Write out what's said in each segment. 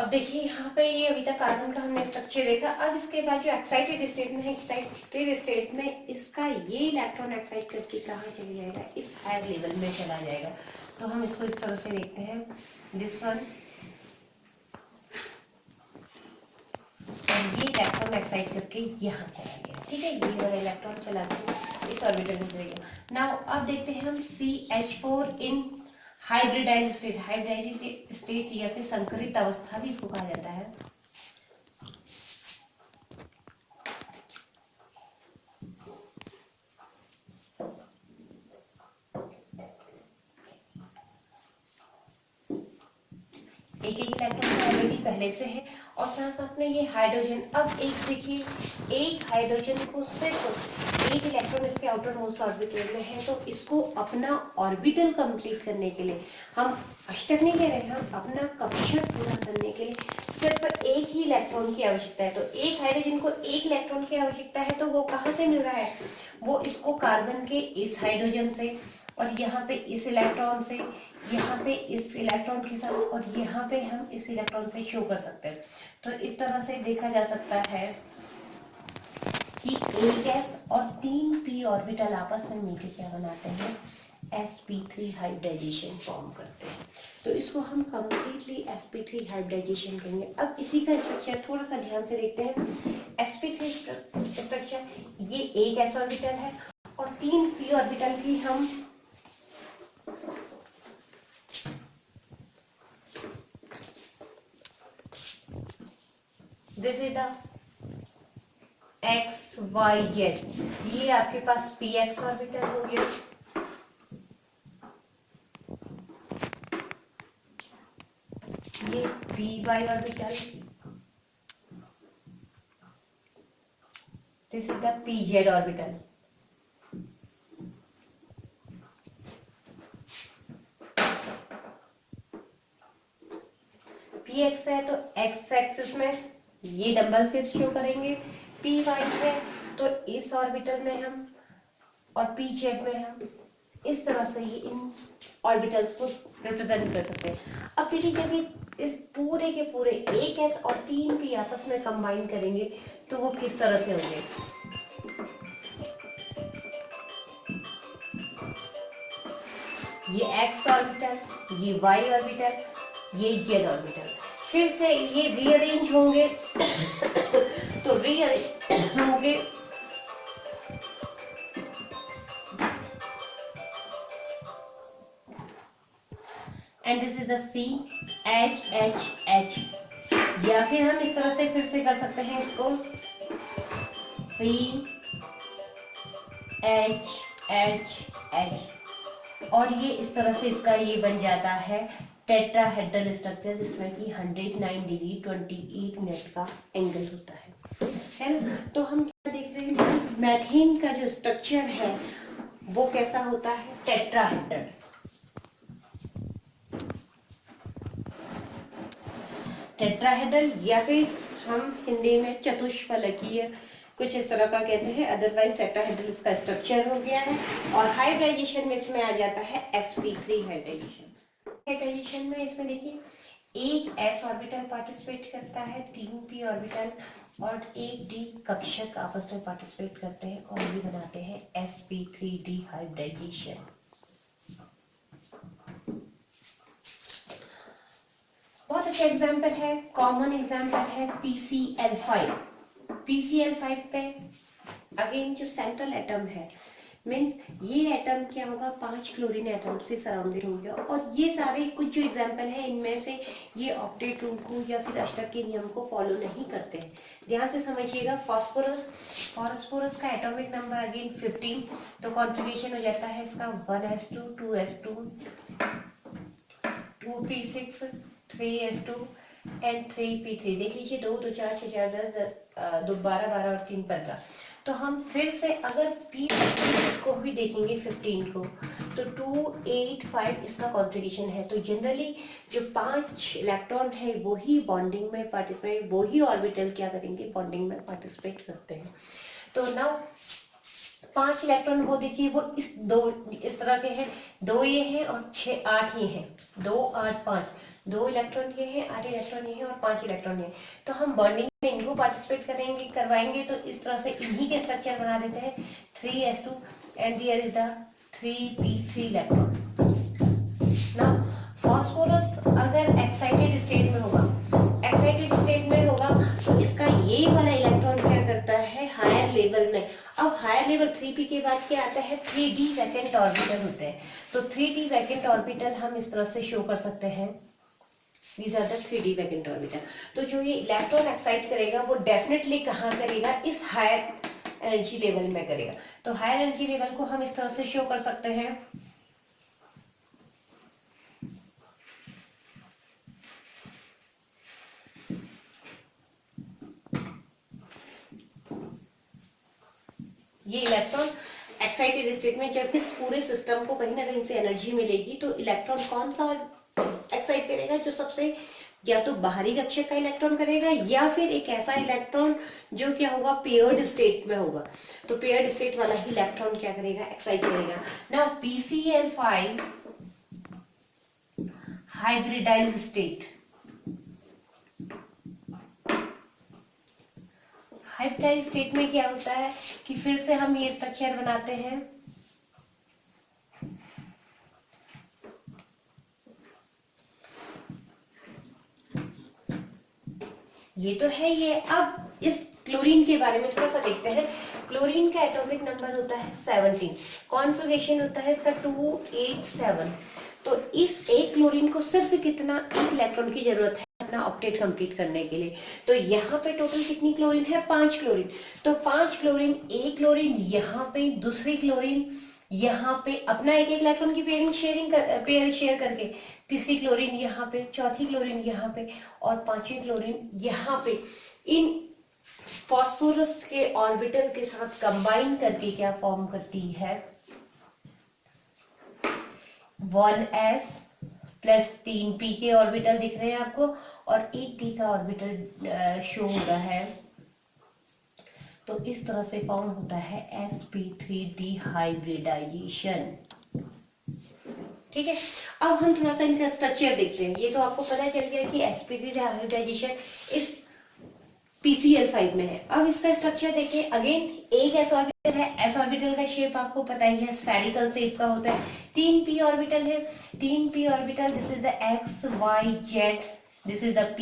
अब देखिए यहाँ पे ये अभी तक कार्बन का हमने स्ट्रक्चर देखा। अब इसके बाद जो एक्साइटेड स्टेट में है, एक्साइटेड स्टेट में इसका ये इलेक्ट्रॉन एक्साइट करके कहाँ चले जाएगा, इस हायर लेवल में चला जाएगा। तो हम इसको इस तरह से देखते हैं, दिस वन, और ये इलेक्ट्रॉन एक्साइट करके यहाँ चला गया, ठीक है, ये वाला इलेक्ट्रॉन चला गया इस ऑर्बिटल में चला गया। नाउ अब देखते हैं हम CH4 इन हाइब्रिडाइज स्टेट, हाइब्रिडाइज स्टेट या फिर संकरित अवस्था भी इसको कहा जाता है। एक एक इलेक्ट्रॉन ऑलरेडी पहले से है और साथ साथ में ये हाइड्रोजन। अब एक देखिए, एक हाइड्रोजन को सिर्फ एक इलेक्ट्रॉन इसके आउटर मोस्ट ऑर्बिटल में है, तो इसको अपना ऑर्बिटल कंप्लीट करने के लिए, हम अष्टक नहीं कह रहे हैं, हम अपना कक्षक पूरा करने के लिए सिर्फ एक ही इलेक्ट्रॉन की आवश्यकता है। तो एक हाइड्रोजन को एक इलेक्ट्रॉन की आवश्यकता है, तो वो कहाँ से मिल रहा है, वो इसको कार्बन के इस हाइड्रोजन से, और यहाँ पे इस इलेक्ट्रॉन से, यहाँ पे इस इलेक्ट्रॉन के साथ, और यहाँ पे हम इस इलेक्ट्रॉन से शो कर सकते हैं। तो इस तरह से देखा जा सकता है कि एक s और 3p ऑर्बिटल आपस में मिलकर क्या बनाते हैं, sp3 हाइब्रिडाइजेशन फॉर्म करते हैं। तो इसको हम कंप्लीटली sp3 हाइब्रिडाइजेशन करेंगे। अब इसी का स्ट्रक्चर थोड़ा सा ध्यान से देखते हैं। sp3 स्ट्रक्चर, ये एक s ऑर्बिटल है और 3p ऑर्बिटल की हम this is the x y z, ये आपके पास पी एक्स ऑर्बिटल हो गया, ये p y orbital, this is the p z orbital. P x है तो एक्स एक्सिस में ये डंबल से शो करेंगे, पी वाई है तो इस ऑर्बिटल में हम, और पी जेड में हम इस तरह से ये इन ऑर्बिटल्स को रिप्रेजेंट कर सकते हैं। अब देखिए जब ये इस पूरे के पूरे एक एस और 3p आपस में कंबाइन करेंगे तो वो किस तरह से होंगे, ये एक्स ऑर्बिटल, ये वाई ऑर्बिटल, ये जेड ऑर्बिटल, फिर से ये रीअरेंज होंगे तो रीअरेंज होंगे and this is the C H H H, या फिर हम इस तरह से फिर से कर सकते हैं इसको, सी एच एच एच, और ये इस तरह से इसका ये बन जाता है टेट्राहेड्रल स्ट्रक्चर, जिसमें कि 109 डिग्री 28 मिनट का एंगल होता है ना। तो हम क्या देख रहे हैं, मैथेन का जो स्ट्रक्चर है वो कैसा होता है, टेट्राहेड्रल। टेट्राहेड्रल या फिर हम हिंदी में चतुष्फलकीय कुछ इस तरह का कहते हैं, अदरवाइज टेट्राहेड्रल इसका स्ट्रक्चर हो गया है। और हाइब्रिडाइजेशन में इसमें आ जाता है sp3 हाइब्रिडाइजेशन। हाइब्रिडाइजेशन में इसमें देखिए एक s ऑर्बिटल पार्टिसिपेट करता है, 3p ऑर्बिटल और एक d कक्षक आपस में पार्टिसिपेट करते हैं और ये बनाते हैं sp3d हाइब्रिडाइजेशन। बहुत अच्छा एग्जाम्पल है, कॉमन एग्जाम्पल है PCl5। PCl5 पे अगेन जो सेंट्रल एटम है, मीन्स ये एटम क्या होगा, 5 क्लोरीन एटम से सराउंडेड हो गया। और ये सारे कुछ जो एग्जाम्पल है इनमें से ये ऑक्टेट रूल को या फिर अष्टक के नियम को फॉलो नहीं करते हैं। ध्यान से समझिएगा, फॉस्फोरस का एटॉमिक नंबर अगेन 15, तो कॉन्फ़िगरेशन हो जाता है इसका 1s2 2s2 2p6 3s2 and 3p3। देख लीजिए 2 2 4 6 4 10 10 2 12 12 और 3 15। तो हम फिर से अगर p को भी देखेंगे 15 को, तो 2 8 5 इसका कॉन्फ़िगरेशन है। तो जनरली जो 5 इलेक्ट्रॉन है वो ही बॉन्डिंग में पार्टिसिपेट, वो ही ऑर्बिटल क्या करेंगे, बॉन्डिंग में पार्टिसिपेट करते हैं। तो नाउ 5 इलेक्ट्रॉन वो देखिए वो इस तरह के हैं, 2 ये हैं और 6 8 ये हैं, 2 8 5। 2 इलेक्ट्रॉन ये है, 8 इलेक्ट्रॉन ये है और 5 इलेक्ट्रॉन ये। तो हम बॉन्डिंग में इनको पार्टिसिपेट करेंगे, करवाएंगे, तो इस तरह से इन्हीं के स्ट्रक्चर बना देते हैं 3s2 and there is the 3p3 electron. ना फास्फोरस अगर एक्साइटेड स्टेट में होगा, एक्साइटेड स्टेट में होगा तो इसका ये वाला इलेक्ट्रॉन क्या करता है हायर लेवल में। अब हायर लेवल 3p के बाद क्या आता है 3d वैकेंट ऑर्बिटल होते हैं। तो 3d वैकेंट ऑर्बिटल हम इस तरह से शो कर सकते हैं, these are the 3d vacant orbital. तो जो ये इलेक्ट्रॉन एक्साइट करेगा वो डेफिनेटली कहाँ करेगा, इस हायर एनर्जी लेवल में करेगा। तो हायर एनर्जी लेवल को हम इस तरह से शो कर सकते हैं, ये इलेक्ट्रॉन एक्साइटेड स्टेट में जब इस पूरे सिस्टम को कहीं ना कहीं से एनर्जी मिलेगी तो इलेक्ट्रॉन कौन सा एक्साइट करेगा, जो सबसे या तो बाहरी कक्षक का इलेक्ट्रॉन करेगा या फिर एक ऐसा इलेक्ट्रॉन जो क्या होगा पेयर्ड स्टेट में होगा। तो पेयर्ड स्टेट वाला ही इलेक्ट्रॉन क्या करेगा एक्साइट करेगा। Now PCl5 hybridised state, hybridised state में क्या होता है कि फिर से हम ये स्ट्रक्चर बनाते हैं, ये तो है ये। अब इस क्लोरीन के बारे में थोड़ा सा देखते हैं। क्लोरीन का एटॉमिक नंबर होता है 17, कॉन्फ़िगरेशन होता है इसका 287। तो इस एक क्लोरीन को सिर्फ कितना, एक इलेक्ट्रॉन की जरूरत है अपना ऑक्टेट कंप्लीट करने के लिए। तो यहाँ पे टोटल कितनी क्लोरीन है, 5 क्लोरीन। तो 5 क्लोरीन, एक क्लोरीन यहाँ पे, दूसरी क्लोरीन यहाँ पे अपना एक एक इलेक्ट्रॉन की पेयर शेयर करके, तीसरी क्लोरीन यहाँ पे, चौथी क्लोरीन यहाँ पे और पांचवी क्लोरीन यहाँ पे, इन फास्फोरस के ऑर्बिटल के साथ कंबाइन करके क्या फॉर्म करती है 1s प्लस 3p के ऑर्बिटल दिख रहे हैं आपको और 1d का ऑर्बिटल शो हो रहा है। तो इस तरह से फॉर्म होता है sp3d हाइब्रिडाइजेशन। ठीक है, अब हम थोड़ा सा इनका स्ट्रक्चर देखते हैं। ये तो आपको पता चल गया कि sp3d हाइब्रिडाइजेशन इस PCl5 में है। अब इसका स्ट्रक्चर देखिए, अगेन एक s ऑर्बिटल है, s ऑर्बिटल का शेप आपको पता ही है स्फेरिकल शेप का होता है। 3p ऑर्बिटल है, 3p orbital, this is the x y z, this is the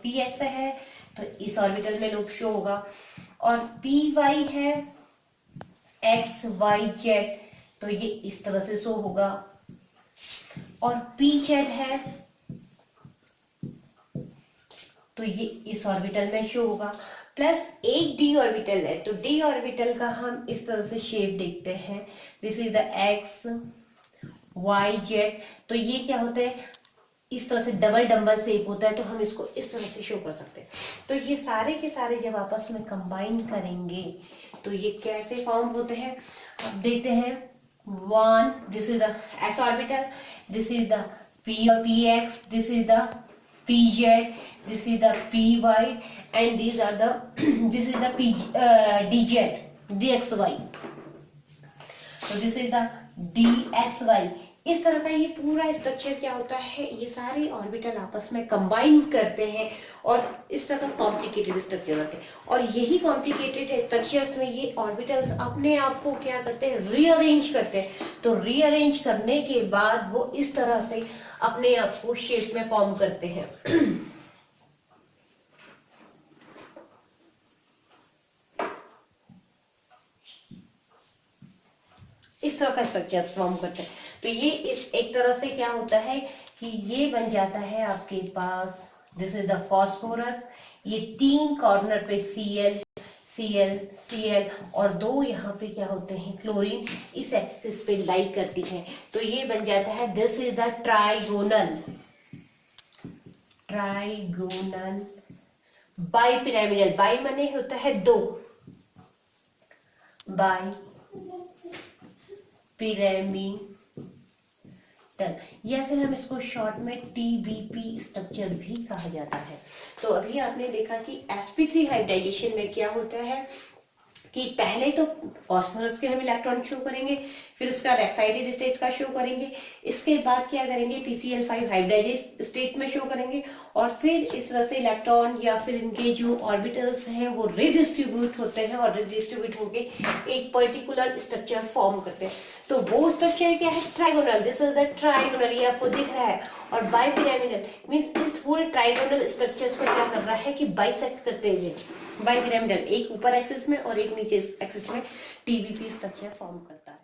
px है तो इस ऑर्बिटल में लोग शो होगा, और py है x y z तो ये इस तरह से शो होगा, और pz है तो ये इस ऑर्बिटल में शो होगा, प्लस एक d ऑर्बिटल है तो d ऑर्बिटल का हम इस तरह से शेप देखते हैं, this is the x y z। तो ये क्या होता है, इस तरह से डबल डंबल शेप होता है, तो हम इसको इस तरह से शो कर सकते हैं। तो ये सारे के सारे जब आपस में कंबाइन करेंगे तो ये कैसे फॉर्म होते हैं, अब देखते हैं। 1, this is the s orbital, this is the px, this is the pz, this is the py and these are the this is the dz, dxy, so this is the dxy। इस तरह का ये पूरा structure क्या होता है, ये सारे ऑर्बिटल आपस में कंबाइन करते हैं और इस तरह का कॉम्प्लिकेटेड स्ट्रक्चर होते हैं। और यही कॉम्प्लिकेटेड स्ट्रक्चर्स में ये ऑर्बिटल्स अपने आप को क्या करते हैं, रीअरेंज करते हैं। तो रीअरेंज करने के बाद वो इस तरह से अपने आप को शेप में फॉर्म करते हैं। इस तरह का स्ट्रक्चर फॉर्म करते हैं। तो ये इस एक तरह से क्या होता है कि ये बन जाता है आपके पास, दिस इज द फास्फोरस, ये 3 कॉर्नर पे Cl Cl Cl और 2 यहाँ पे क्या होते हैं क्लोरीन इस एक्सिस पे लाई करती है। तो ये बन जाता है, this is the trigonal bipyramidal, by माने होता है 2, बाई पिरामिडल, या फिर हम इसको शॉर्ट में TBP स्ट्रक्चर भी कहा जाता है। तो अभी आपने देखा कि sp3 हाइब्रिडाइजेशन में क्या होता है कि पहले तो फॉस्फोरस के हम इलेक्ट्रॉन शो करेंगे, फिर उसके बाद एक्साइटेड स्टेट का शो करेंगे, इसके बाद क्या करेंगे PCl5 हाइब्रिडाइज्ड स्टेट में शो करेंगे, और फिर इस तरह से इलेक्ट्रॉन या फिर इनके जो ऑर्बिटल्स हैं वो रिडिस्ट्रीब्यूट होते हैं और रिडिस्ट्रीब्यूट होके एक पर्टिकुलर स्ट्रक्चर फॉर्म करते हैं। तो वो स्ट्रक्चर क्या है? Trigonal. This is the trigonal, ये आपको दिख रहा है। और बाइपिरामिडल मींस इस पूरे ट्राइगोनल स्ट्रक्चर्स को क्या कर रहा है कि बाइसेक्ट करते हुए बाइपिरामिडल एक ऊपर एक्सिस में और एक नीचे एक्सिस में TBP स्ट्रक्चर फॉर्म करता है।